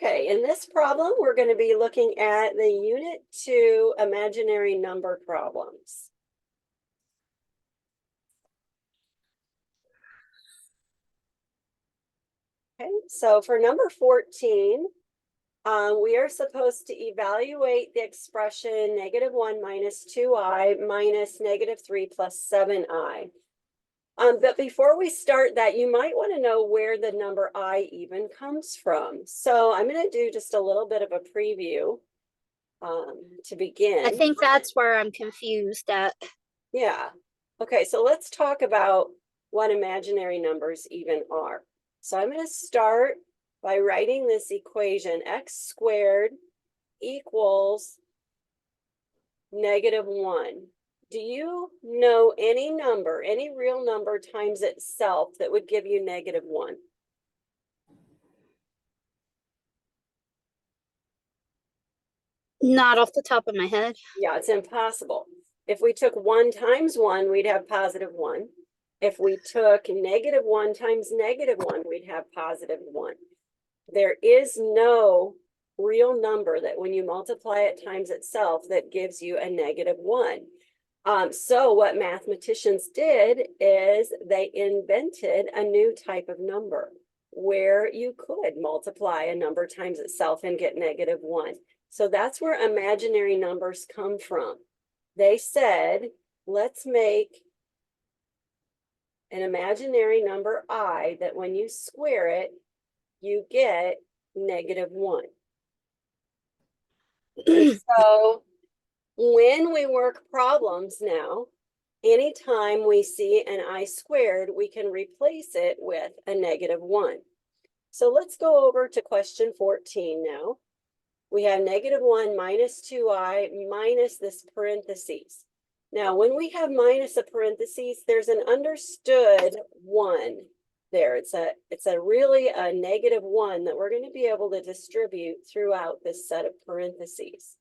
Okay, in this problem, we're going to be looking at the Unit 2 imaginary number problems. Okay, so for number 14, we are supposed to evaluate the expression -1 minus 2i minus -3 plus 7i. But before we start that, you might want to know where the number I even comes from. So I'm going to do just a little bit of a preview to begin. I think that's where I'm confused at. Yeah. Okay, so let's talk about what imaginary numbers even are. So I'm going to start by writing this equation: x squared equals -1. Do you know any number, any real number times itself that would give you -1? Not off the top of my head. Yeah, it's impossible. If we took 1 times 1, we'd have +1. If we took -1 times -1, we'd have +1. There is no real number that when you multiply it times itself that gives you a -1. So what mathematicians did is they invented a new type of number where you could multiply a number times itself and get -1. So that's where imaginary numbers come from. They said, let's make an imaginary number I that when you square it, you get -1. So when we work problems now, anytime we see an I squared, we can replace it with a -1. So let's go over to question 14 now. We have -1 minus 2i minus this parentheses. Now, when we have minus a parentheses, there's an understood 1 there. It's a really a -1 that we're going to be able to distribute throughout this set of parentheses.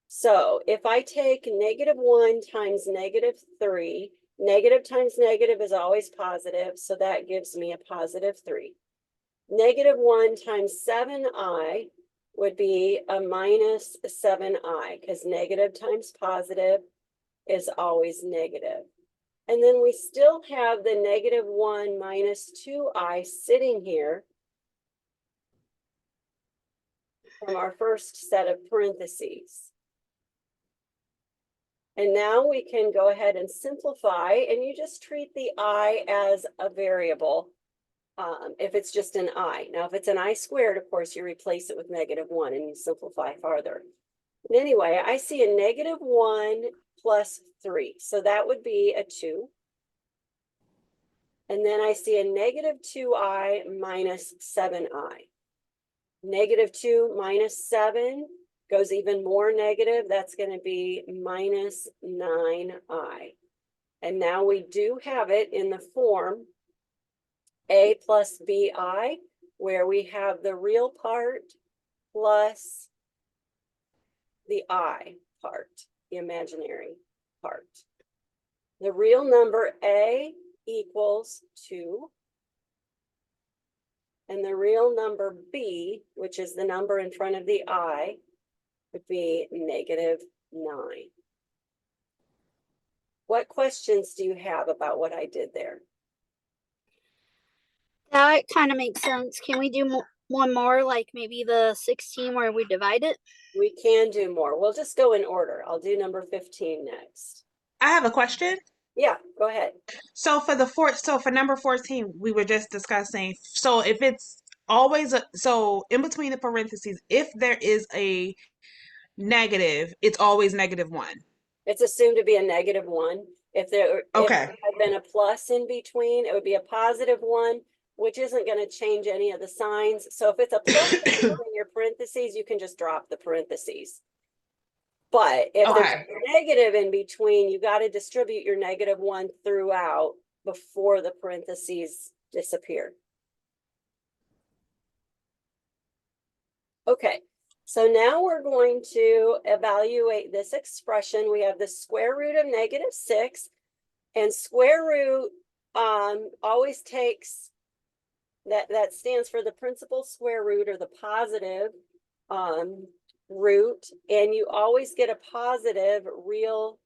So if I take -1 times -3, negative times negative is always positive, so that gives me a +3. -1 times 7i would be a -7i, because negative times positive is always negative. And then we still have the -1 minus 2i sitting here from our first set of parentheses. And now we can go ahead and simplify, and you just treat the I as a variable if it's just an I. Now, if it's an I squared, of course, you replace it with -1 and you simplify farther. And anyway, I see a -1 plus 3, so that would be a 2. And then I see a -2i minus 7i. -2 minus 7 goes even more negative. That's going to be -9i. And now we do have it in the form a plus bi, where we have the real part plus the I part, the imaginary part. The real number a equals 2. And the real number b, which is the number in front of the I, would be -9. What questions do you have about what I did there? That kind of makes sense. Can we do one more, like maybe the 16 where we divide it? We can do more. We'll just go in order. I'll do number 15 next. I have a question. Yeah, go ahead. So for number 14, we were just discussing. So if it's always so in between the parentheses, if there is a negative, it's always -1. It's assumed to be a -1. If there Okay. had been a plus in between, it would be a +1, which isn't going to change any of the signs. So if it's a plus in your parentheses, you can just drop the parentheses. But if there's a negative in between, you got to distribute your -1 throughout before the parentheses disappear. Okay, so now we're going to evaluate this expression. We have the square root of -6, and square root always takes That stands for the principal square root or the positive root, and you always get a positive real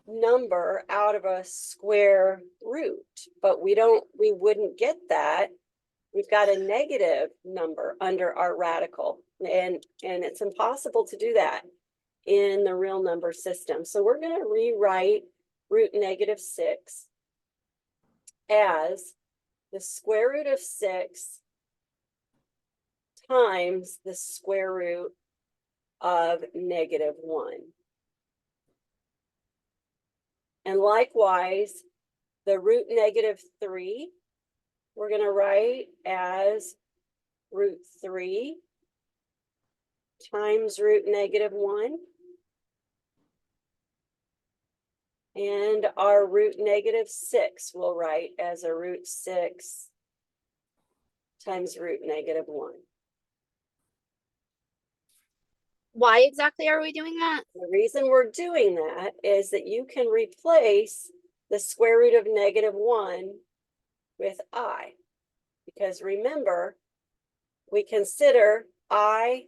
number out of a square root, but we wouldn't get that. We've got a negative number under our radical, and it's impossible to do that in the real number system. So we're going to rewrite root negative 6 as the square root of 6 times the square root of negative 1. And likewise, the root negative 3, we're going to write as root 3 times root negative 1. And our root negative 6 we'll write as a root 6 times root negative 1. Why exactly are we doing that? The reason we're doing that is that you can replace the square root of negative 1 with I. Because remember, we consider I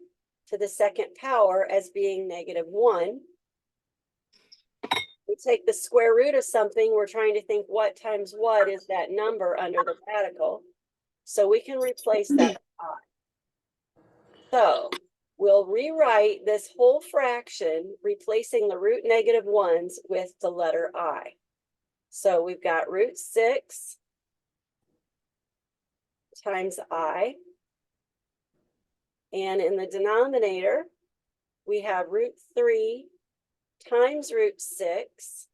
to the second power as being negative 1. We take the square root of something, we're trying to think what times what is that number under the radical. So we can replace that with I. So we'll rewrite this whole fraction, replacing the root negative 1s with the letter I. So we've got root 6 times I. And in the denominator, we have root 3 times root 6.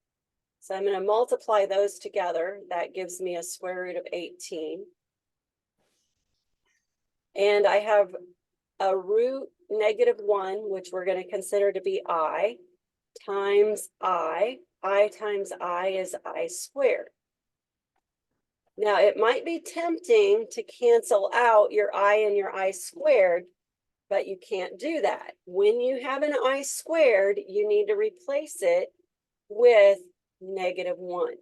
So I'm going to multiply those together. That gives me a square root of 18. And I have a root negative 1, which we're going to consider to be I, times I. I times I is I squared. Now, it might be tempting to cancel out your I and your I squared, but you can't do that. When you have an I squared, you need to replace it with negative 1.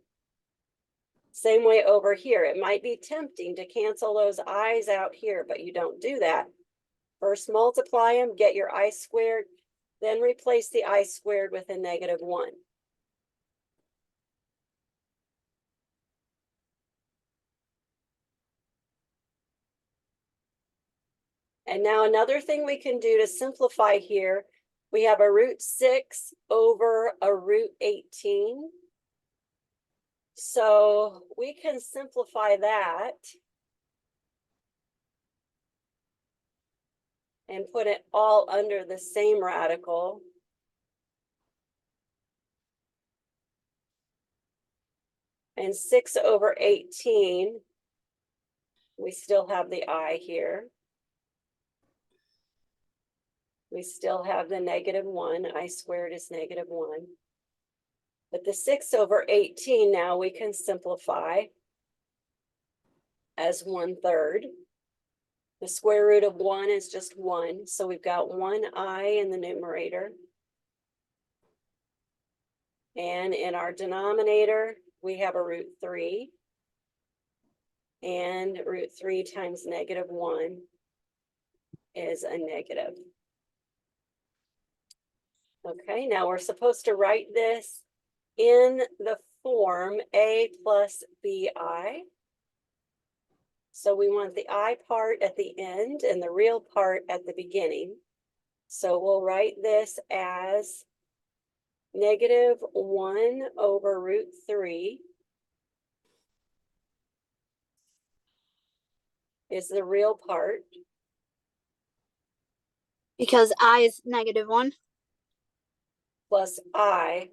Same way over here. It might be tempting to cancel those I's out here, but you don't do that. First multiply them, get your I squared, then replace the I squared with a negative 1. And now another thing we can do to simplify here, we have a root 6 over a root 18. So we can simplify that and put it all under the same radical. And 6 over 18, we still have the I here. We still have the negative 1. I squared is negative 1. But the 6 over 18 now we can simplify as 1/3. The square root of 1 is just 1. So we've got 1 I in the numerator. And in our denominator, we have a root 3. And root 3 times negative 1 is a negative. Okay, now we're supposed to write this in the form A plus BI. So we want the I part at the end and the real part at the beginning. So we'll write this as negative 1 over root 3 is the real part. Because I is negative 1. Plus I,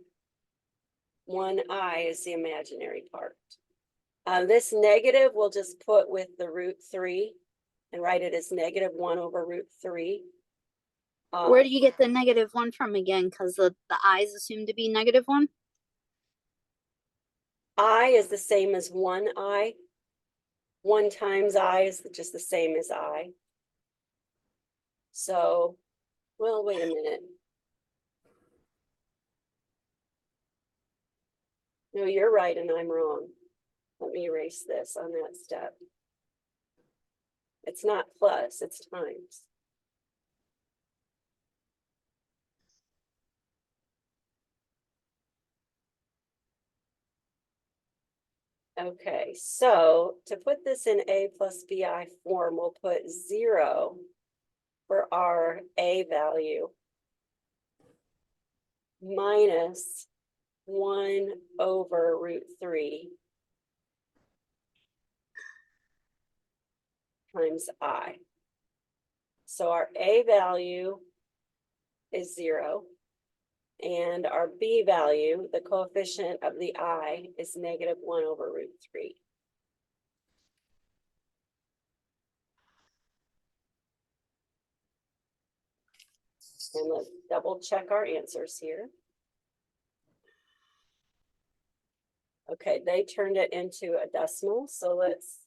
1I is the imaginary part. This negative we'll just put with the root 3 and write it as negative 1 over root 3. Where do you get the negative 1 from again? Because the I is assumed to be negative 1. I is the same as 1I. 1 times I is just the same as I. So, well, wait a minute. No, you're right and I'm wrong. Let me erase this on that step. It's not plus, it's times. Okay, so to put this in A plus BI form, we'll put 0 for our A value minus 1 over root 3 times I. So our A value is 0. And our B value, the coefficient of the I, is negative 1 over root 3. And let's double check our answers here. Okay, they turned it into a decimal, so let's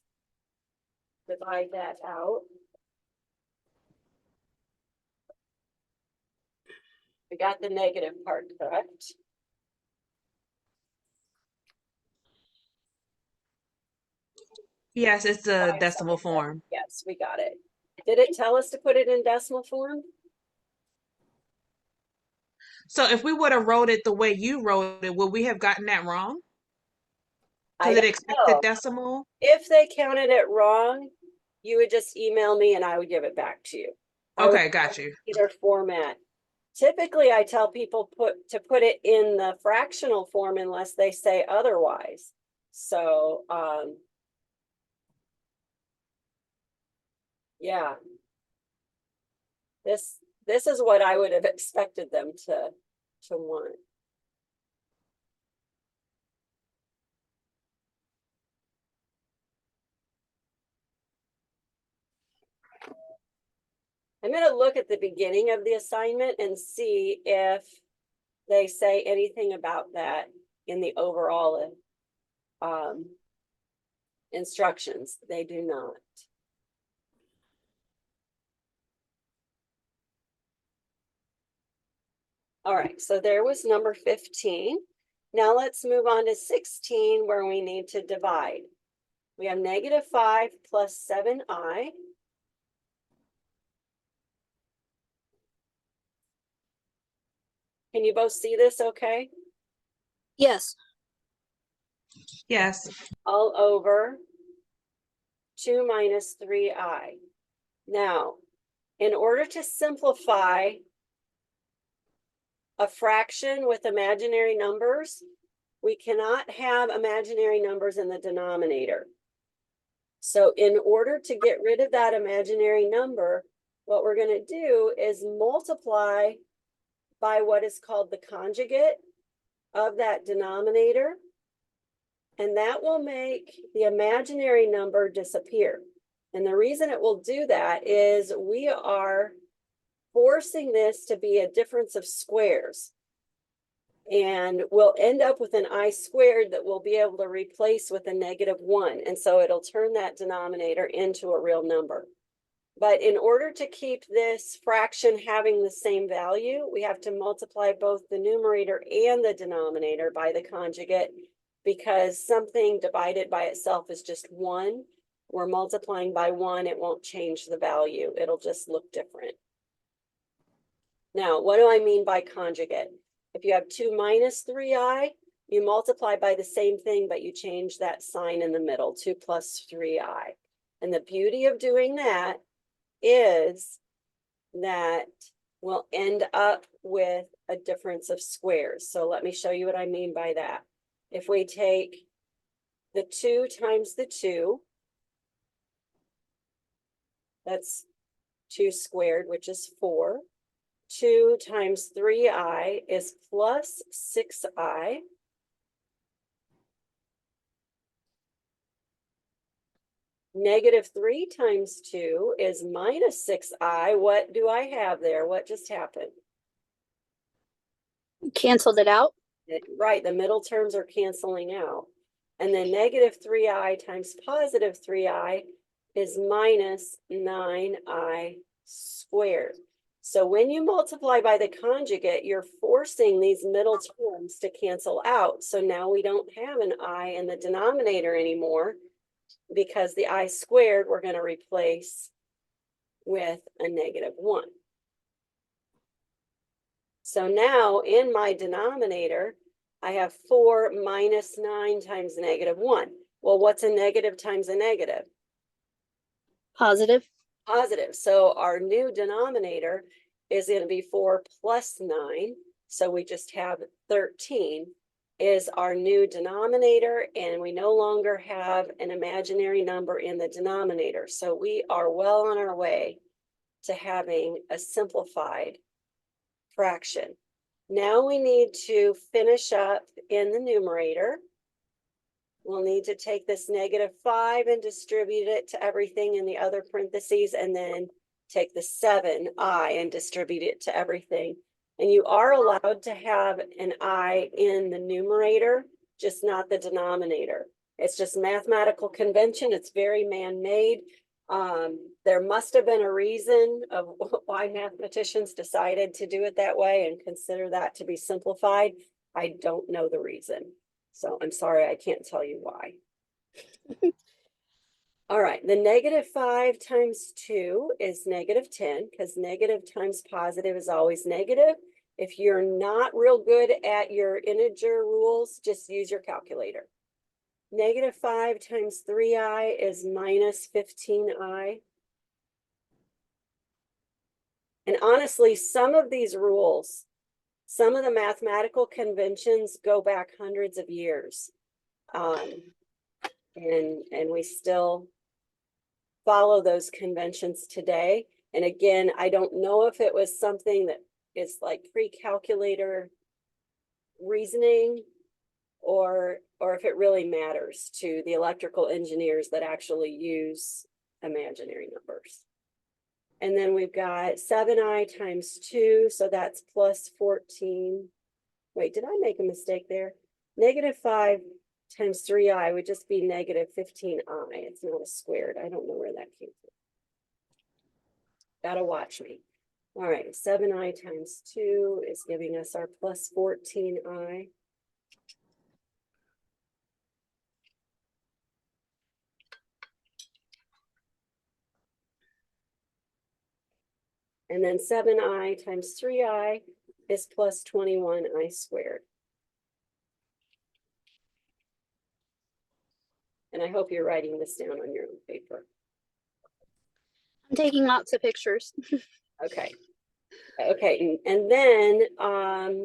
divide that out. We got the negative part correct. Yes, it's the 5 decimal something. form. Yes, we got it. Did it tell us to put it in decimal form? So if we would have wrote it the way you wrote it, would we have gotten that wrong? I Because it don't expected know. decimal? If they counted it wrong, you would just email me and I would give it back to you. I would Okay, got you. either format. Typically, I tell people to put it in the fractional form unless they say otherwise. So, yeah. This is what I would have expected them to want. I'm going to look at the beginning of the assignment and see if they say anything about that in the overall instructions. They do not. All right, so there was number 15. Now let's move on to 16 where we need to divide. We have negative 5 plus 7i. Can you both see this okay? Yes. Yes. All over 2 minus 3i. Now, in order to simplify a fraction with imaginary numbers, we cannot have imaginary numbers in the denominator. So in order to get rid of that imaginary number, what we're going to do is multiply by what is called the conjugate of that denominator, and that will make the imaginary number disappear. And the reason it will do that is we are forcing this to be a difference of squares. And we'll end up with an I squared that we'll be able to replace with a negative 1. And so it'll turn that denominator into a real number. But in order to keep this fraction having the same value, we have to multiply both the numerator and the denominator by the conjugate, because something divided by itself is just 1. We're multiplying by 1, it won't change the value. It'll just look different. Now, what do I mean by conjugate? If you have 2 minus 3i, you multiply by the same thing, but you change that sign in the middle, 2 plus 3i. And the beauty of doing that is that we'll end up with a difference of squares. So let me show you what I mean by that. If we take the 2 times the 2, that's 2 squared, which is 4. 2 times 3i is plus 6i. Negative 3 times 2 is minus 6i. What do I have there? What just happened? Canceled it out. Right, the middle terms are canceling out. And then negative 3i times positive 3i is minus 9i squared. So when you multiply by the conjugate, you're forcing these middle terms to cancel out. So now we don't have an I in the denominator anymore. because the I squared we're going to replace with a -1. So now in my denominator, I have 4 minus 9 times -1. Well, what's a negative times a negative? Positive. Positive. So our new denominator is going to be 4 plus 9. So we just have 13 is our new denominator, and we no longer have an imaginary number in the denominator. So we are well on our way to having a simplified fraction. Now we need to finish up in the numerator. We'll need to take this -5 and distribute it to everything in the other parentheses, and then take the 7i and distribute it to everything. And you are allowed to have an I in the numerator, just not the denominator. It's just mathematical convention. It's very man-made. There must have been a reason of why mathematicians decided to do it that way and consider that to be simplified. I don't know the reason. So I'm sorry, I can't tell you why. All right, the -5 times 2 is -10, because negative times positive is always negative. If you're not real good at your integer rules, just use your calculator. -5 times 3i is -15i. And honestly, some of these rules, some of the mathematical conventions go back hundreds of years. And we still follow those conventions today. And again, I don't know if it was something that is like pre-calculator reasoning, or if it really matters to the electrical engineers that actually use imaginary numbers. And then we've got 7i times 2, so that's plus 14. Wait, did I make a mistake there? -5 times 3i would just be -15i. It's not a squared. I don't know where that came from. Gotta watch me. All right, 7i times 2 is giving us our plus 14i. And then 7i times 3i is plus 21i squared. And I hope you're writing this down on your own paper. I'm taking lots of pictures. Okay. Okay, and then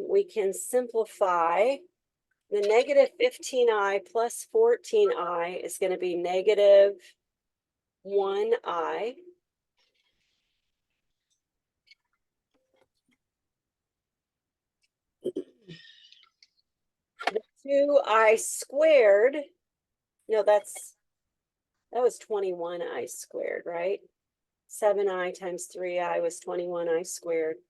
we can simplify. The -15i plus 14i is going to be -1i. The 2i squared, no, that was 21i squared, right? 7i times 3i was 21i squared.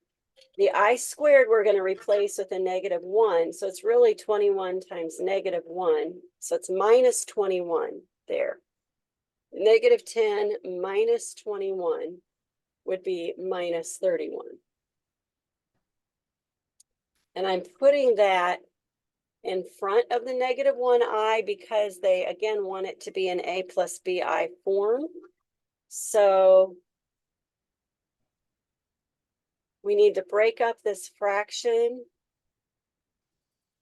The I squared we're going to replace with a -1, so it's really 21 times -1, so it's -21 there. -10 minus 21 would be -31. And I'm putting that in front of the -1i because they again want it to be an a plus bi form. So we need to break up this fraction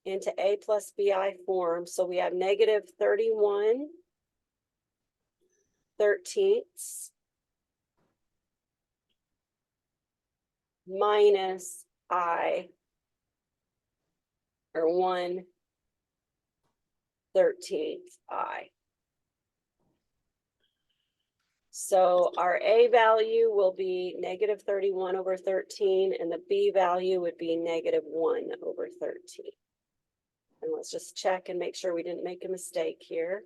into a plus bi form. So we have -31/13 minus I, or 1/13 I. So our A value will be -31/13, and the B value would be -1/13. And let's just check and make sure we didn't make a mistake here.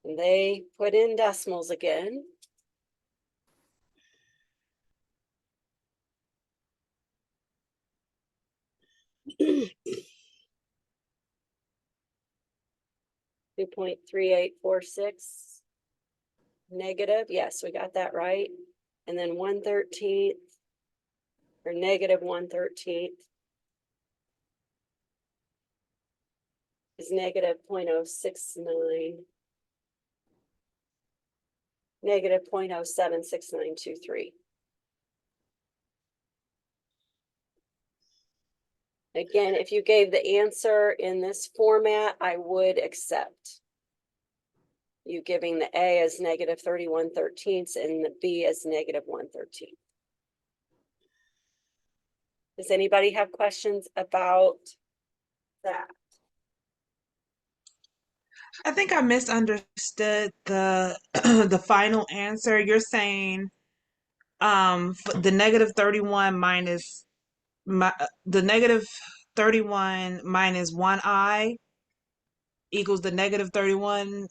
And they put in decimals again. (2.3846) negative. Yes, we got that right. And then 1/13 or -1/13 is negative 0.069. Negative 0.076923. Again, if you gave the answer in this format, I would accept. You giving the A as negative 31/13 and the B as negative 1/13. Does anybody have questions about that? I think I misunderstood the the final answer. You're saying the negative 31 minus the negative 31 minus 1i equals the negative 31.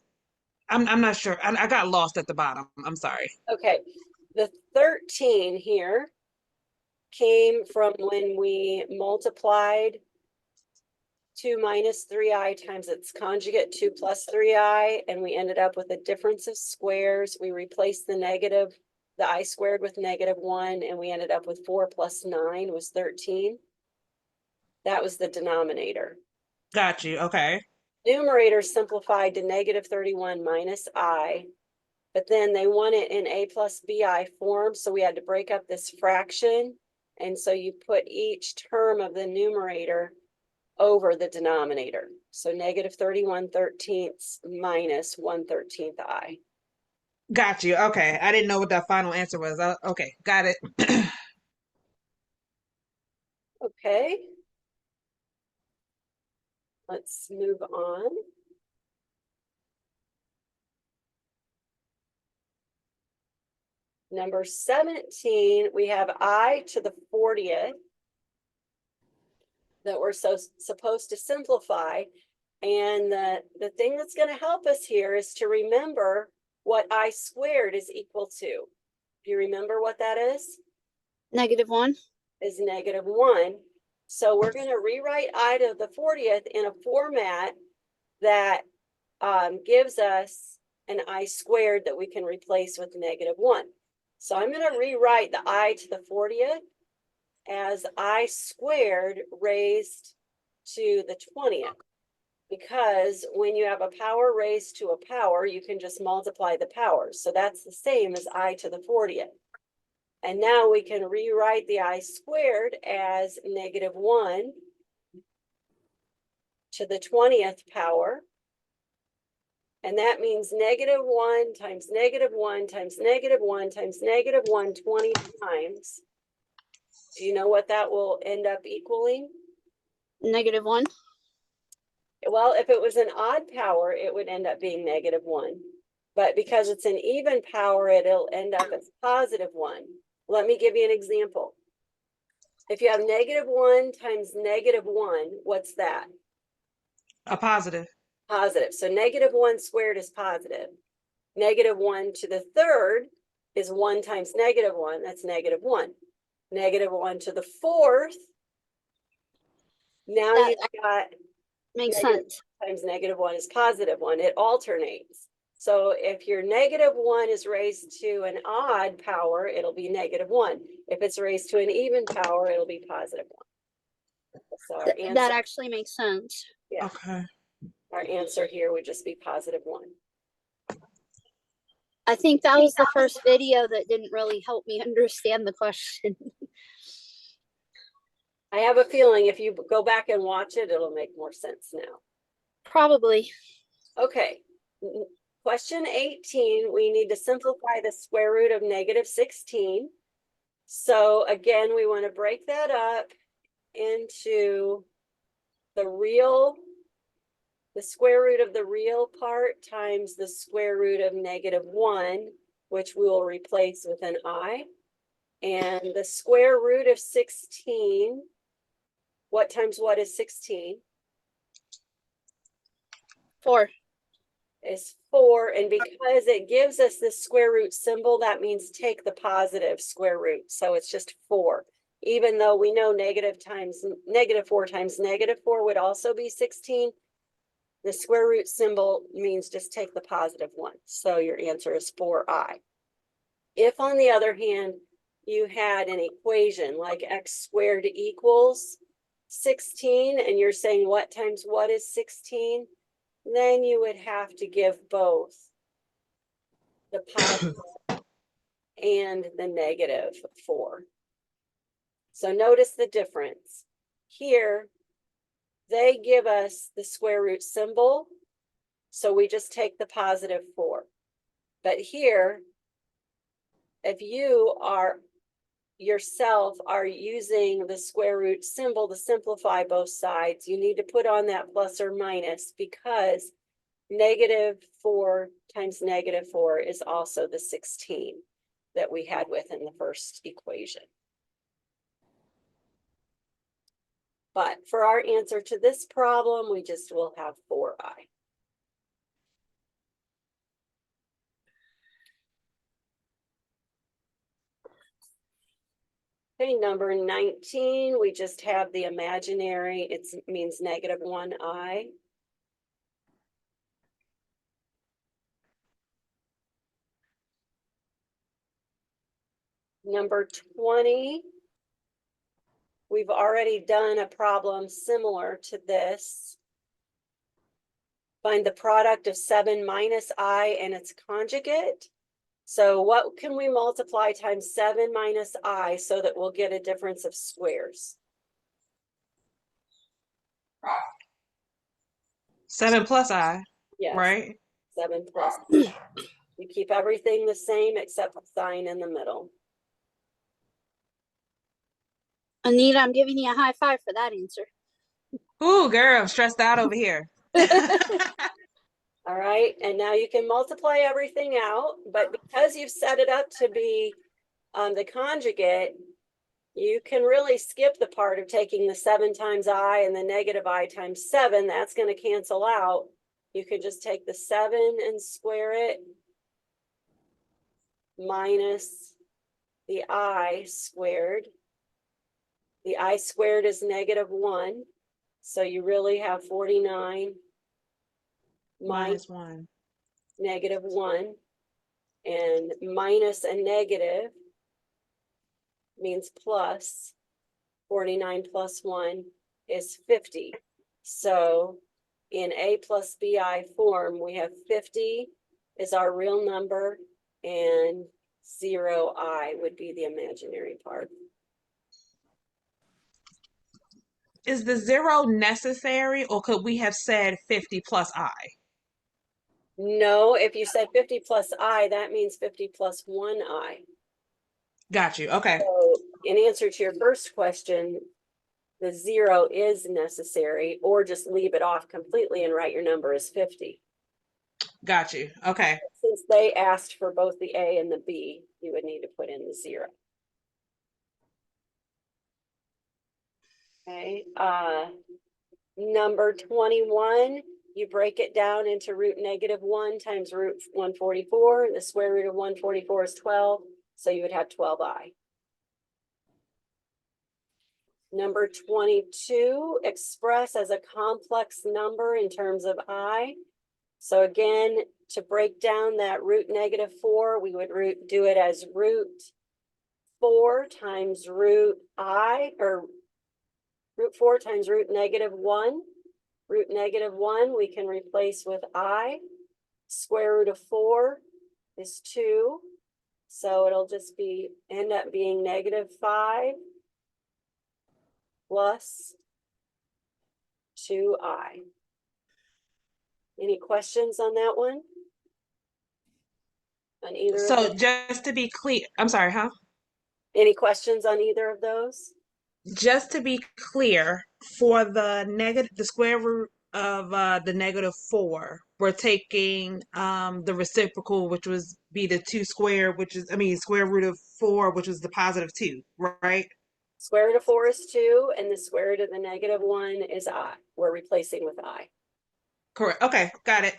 I'm not sure. I got lost at the bottom. I'm sorry. Okay, the 13 here came from when we multiplied 2 minus 3i times its conjugate, 2 plus 3i, and we ended up with a difference of squares. We replaced the negative, the I squared with negative 1, and we ended up with 4 plus 9 was 13. That was the denominator. Got you. Okay. Numerator simplified to negative 31 minus I, but then they want it in A plus BI form, so we had to break up this fraction. And so you put each term of the numerator over the denominator. So negative 31/13 minus 1/13 I. Got you. Okay. I didn't know what that final answer was. Okay. Got it. Okay. Let's move on. Number 17, we have I to the 40th that we're supposed to simplify. And the thing that's going to help us here is to remember what I squared is equal to. Do you remember what that is? -1. Is negative 1. So we're going to rewrite I to the 40th in a format that gives us an I squared that we can replace with negative 1. So I'm going to rewrite the I to the 40th as I squared raised to the 20th. Because when you have a power raised to a power, you can just multiply the powers. So that's the same as I to the 40th. And now we can rewrite the I squared as negative 1 to the 20th power. And that means negative 1 times negative 1 times negative 1 times negative 1 20 times. Do you know what that will end up equaling? -1. Well, if it was an odd power, it would end up being negative 1. But because it's an even power, it'll end up as positive 1. Let me give you an example. If you have negative 1 times negative 1, what's that? A positive. Positive. So negative 1 squared is positive. Negative 1 to the 3rd is 1 times negative 1. That's negative 1. Negative 1 to the 4th. Now That you've got makes negative sense. times negative 1 is positive 1. It alternates. So if your negative 1 is raised to an odd power, it'll be negative 1. If it's raised to an even power, it'll be positive 1. So our That answer, actually makes sense. yeah, Okay. our answer here would just be positive 1. I think that was the first video that didn't really help me understand the question. I have a feeling if you go back and watch it, it'll make more sense now. Probably. Okay. Question 18, we need to simplify the square root of negative 16. So again, we want to break that up into the square root of the real part times the square root of negative 1, which we will replace with an I. And the square root of 16, what times what is 16? 4. Is 4, and because it gives us this square root symbol, that means take the positive square root. So it's just 4, even though we know negative 4 times negative 4 would also be 16. The square root symbol means just take the positive one. So your answer is 4i. If on the other hand, you had an equation like x squared equals 16 and you're saying what times what is 16, then you would have to give both the positive and the negative 4. So notice the difference. Here, they give us the square root symbol, so we just take the positive 4. But here, if you are yourself are using the square root symbol to simplify both sides, you need to put on that plus or minus, because -4 times -4 is also the 16 that we had within the first equation. But for our answer to this problem, we just will have 4i. Okay, number 19, we just have the imaginary, it means -1i. Number 20, we've already done a problem similar to this. Find the product of 7 minus I and its conjugate. So what can we multiply times 7 minus I so that we'll get a difference of squares? 7 plus I, Yes, right? 7 plus. You keep everything the same except the sign in the middle. Anita, I'm giving you a high five for that answer. Ooh, girl, I'm stressed out over here. All right, and now you can multiply everything out, but because you've set it up to be the conjugate, you can really skip the part of taking the 7 times I and the negative I times 7. That's going to cancel out. You could just take the 7 and square it minus the I squared. The I squared is -1. So you really have 49 minus -1. -1. And minus a negative means plus. 49 plus 1 is 50. So in A plus BI form, we have 50 is our real number and 0i would be the imaginary part. Is the 0 necessary, or could we have said 50 plus I? No, if you said 50 plus I, that means 50 plus 1i. Got you. Okay. So in answer to your first question, the 0 is necessary, or just leave it off completely and write your number as 50. Got you. Okay. Since they asked for both the A and the B, you would need to put in the 0. Okay, number 21, you break it down into root -1 times root 144. The square root of 144 is 12, so you would have 12i. Number 22, express as a complex number in terms of I. So again, to break down that root -4, we would do it as root 4 times root I, or root 4 times root -1. Root -1 we can replace with I. Square root of 4 is 2. So it'll just end up being -5 plus 2i. Any questions on that one? On either of So those? just to be clear, I'm sorry, huh? Any questions on either of those? Just to be clear, for the square root of the -4, we're taking the reciprocal, which was be the 2 squared, square root of 4, which was the +2, right? Square root of 4 is 2, and the square root of the -1 is I. We're replacing with I. Correct. Okay, got it.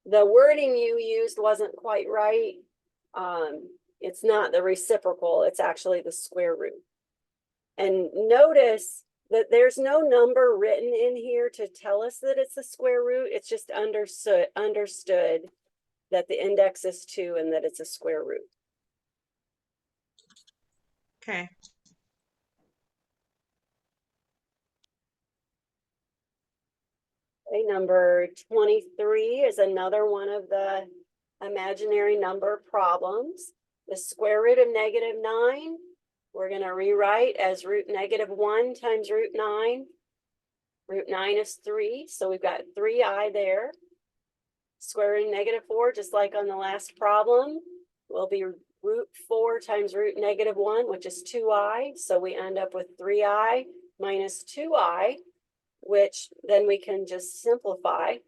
The wording you used wasn't quite right. It's not the reciprocal, it's actually the square root. And notice that there's no number written in here to tell us that it's the square root. It's just understood that the index is 2 and that it's a square root. Okay. Okay, number 23 is another one of the imaginary number problems. The square root of -9, we're going to rewrite as root -1 times root 9. Root 9 is 3, so we've got 3i there. Square root of -4, just like on the last problem, will be root 4 times root -1, which is 2i. So we end up with 3i minus 2i, which then we can just simplify.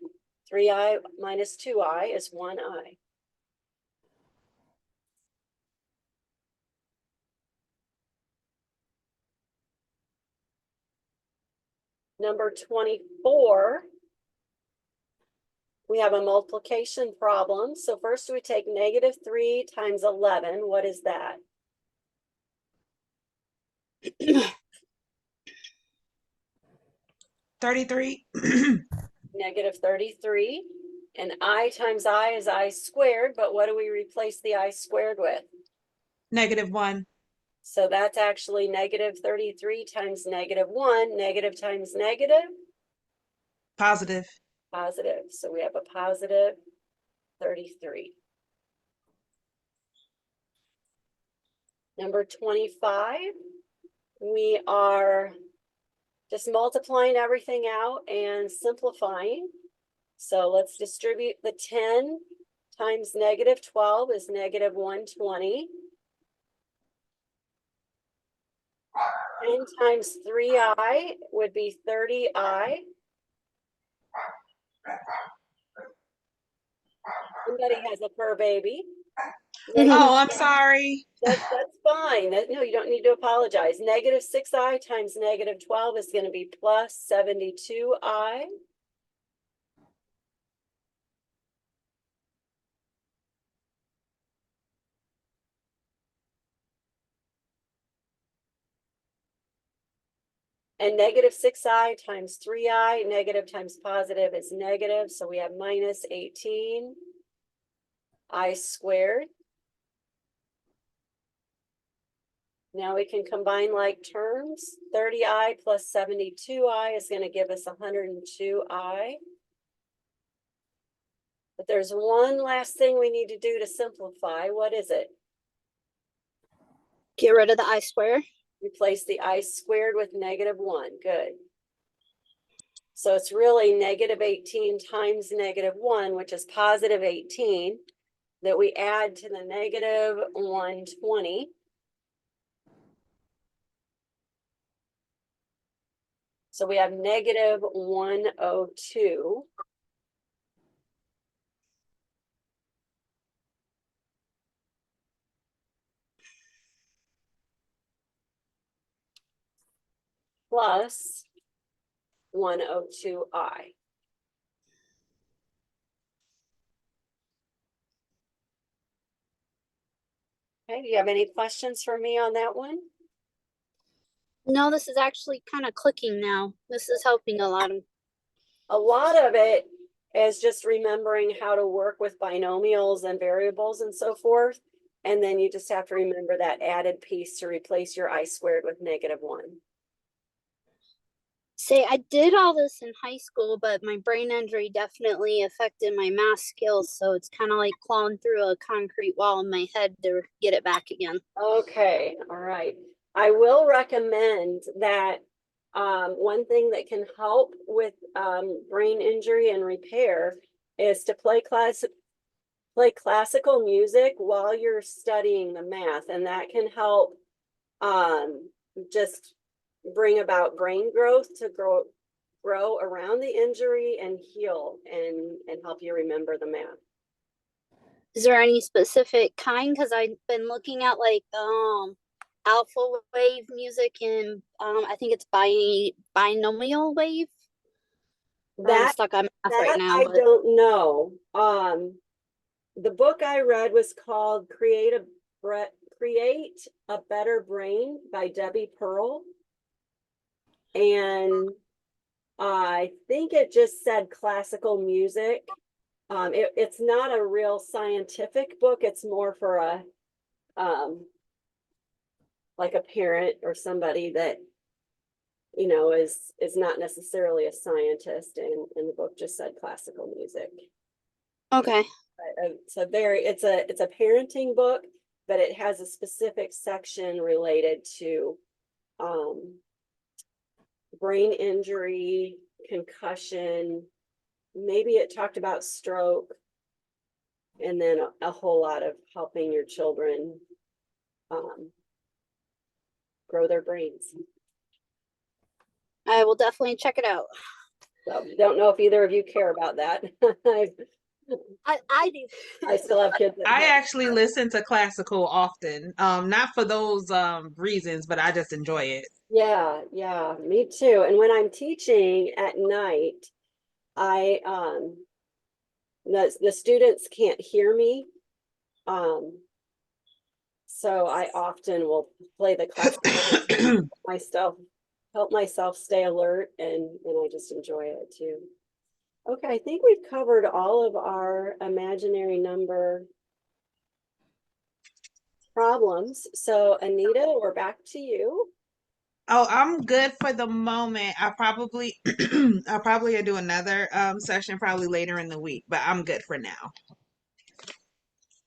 3i minus 2i is 1i. Number 24, we have a multiplication problem. So first we take -3 times 11. What is that? -33. -33. And I times I is I squared, but what do we replace the I squared with? -1. So that's actually -33 times -1. Negative times negative? Positive. Positive. So we have a positive 33. Number 25, we are just multiplying everything out and simplifying. So let's distribute the 10 times -12 is -120. 10 times 3i would be 30i. Somebody has a fur baby. Oh, I'm sorry. That's fine. No, you don't need to apologize. -6i times -12 is going to be plus 72i. And -6i times 3i, negative times positive is negative. So we have minus 18i squared. Now we can combine like terms. 30i plus 72i is going to give us 102i. But there's one last thing we need to do to simplify. What is it? Get rid of the I square. Replace the I squared with -1. Good. So it's really -18 times -1, which is positive 18, that we add to the -120. So we have -102. Plus 102i. Okay, do you have any questions for me on that one? No, this is actually kind of clicking now. This is helping a lot. A lot of it is just remembering how to work with binomials and variables and so forth. And then you just have to remember that added piece to replace your I squared with -1. Say, I did all this in high school, but my brain injury definitely affected my math skills. So it's kind of like clawing through a concrete wall in my head to get it back again. Okay, all right. I will recommend that one thing that can help with brain injury and repair is to play classical music while you're studying the math, and that can help just bring about brain growth to grow around the injury and heal and help you remember the math. Is there any specific kind? Because I've been looking at like alpha wave music and I think it's binomial wave. I'm stuck on math right now. I But don't know. The book I read was called Create a Better Brain by Debbie Pearl. And I think it just said classical music. It's not a real scientific book. It's more for a like a parent or somebody that, is not necessarily a scientist, and the book just said classical music. Okay. It's a parenting book, but it has a specific section related to brain injury, concussion, maybe it talked about stroke, and then a whole lot of helping your children grow their brains. I will definitely check it out. So don't know if either of you care about that. I do. I still have kids at I home. actually listen to classical often. Not for those reasons, but I just enjoy it. Yeah, me too. And when I'm teaching at night, I the students can't hear me. So I often will play the classical myself, help myself stay alert, and I just enjoy it too. Okay, I think we've covered all of our imaginary number problems. So Anita, we're back to you. Oh, I'm good for the moment. I'll probably do another session probably later in the week, but I'm good for now.